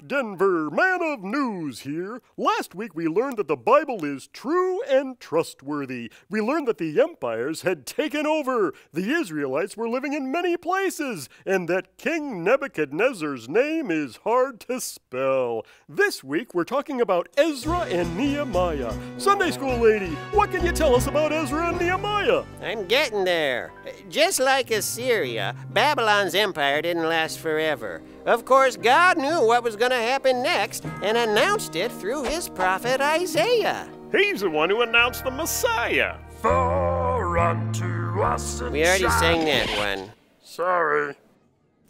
Denver, man of news here. Last week we learned that the Bible is true and trustworthy. We learned that the empires had taken over. The Israelites were living in many places, and that King Nebuchadnezzar's name is hard to spell. This week we're talking about Ezra and Nehemiah. Sunday school lady, what can you tell us about Ezra and Nehemiah? I'm getting there. Just like Assyria, Babylon's empire didn't last forever. Of course, God knew what was going to happen next and announced it through his prophet Isaiah. He's the one who announced the Messiah. For unto us a We already sang that one. Sorry.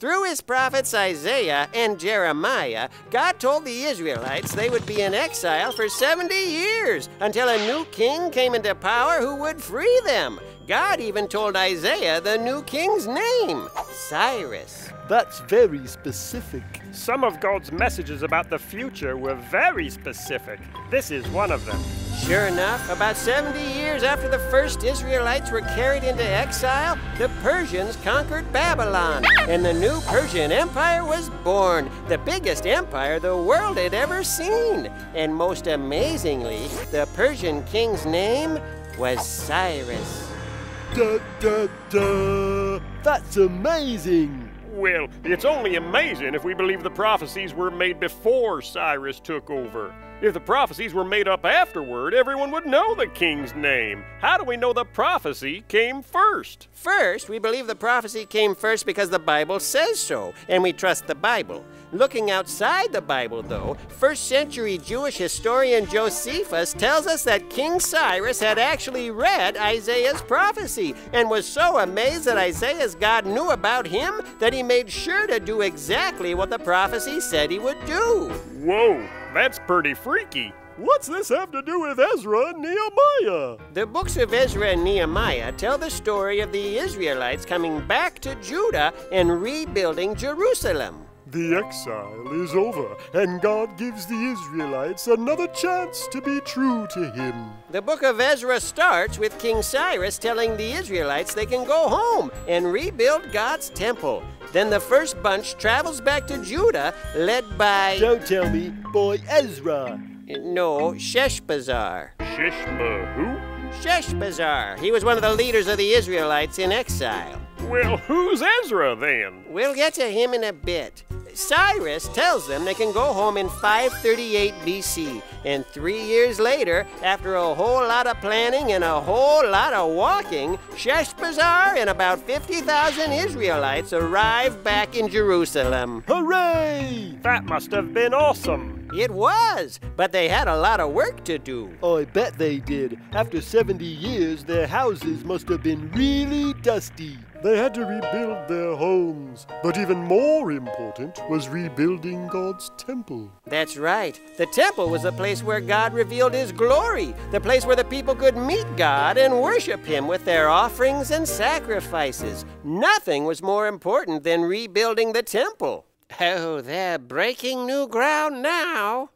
Through his prophets Isaiah and Jeremiah, God told the Israelites they would be in exile for 70 years until a new king came into power who would free them. God even told Isaiah the new king's name, Cyrus. That's very specific. Some of God's messages about the future were very specific. This is one of them. Sure enough, about 70 years after the first Israelites were carried into exile, the Persians conquered Babylon, and the new Persian Empire was born, the biggest empire the world had ever seen. And most amazingly, the Persian king's name was Cyrus. Da, da, da. That's amazing. Well, it's only amazing if we believe the prophecies were made before Cyrus took over. If the prophecies were made up afterward, everyone would know the king's name. How do we know the prophecy came first? First, we believe the prophecy came first because the Bible says so, and we trust the Bible. Looking outside the Bible, though, first-century Jewish historian Josephus tells us that King Cyrus had actually read Isaiah's prophecy and was so amazed that Isaiah's God knew about him that he made sure to do exactly what the prophecy said he would do. Whoa, that's pretty freaky. What's this have to do with Ezra and Nehemiah? The books of Ezra and Nehemiah tell the story of the Israelites coming back to Judah and rebuilding Jerusalem. The exile is over, and God gives the Israelites another chance to be true to him. The book of Ezra starts with King Cyrus telling the Israelites they can go home and rebuild God's temple. Then the first bunch travels back to Judah, led by... Don't tell me, boy Ezra. No, Sheshbazzar. Shishma who? Sheshbazzar. He was one of the leaders of the Israelites in exile. Well, who's Ezra then? We'll get to him in a bit. Cyrus tells them they can go home in 538 BC, and 3 years later, after a whole lot of planning and a whole lot of walking, Sheshbazzar and about 50,000 Israelites arrive back in Jerusalem. Hooray! That must have been awesome. It was, but they had a lot of work to do. I bet they did. After 70 years, their houses must have been really dusty. They had to rebuild their homes. But even more important was rebuilding God's temple. That's right. The temple was the place where God revealed his glory, the place where the people could meet God and worship him with their offerings and sacrifices. Nothing was more important than rebuilding the temple. Oh, they're breaking new ground now.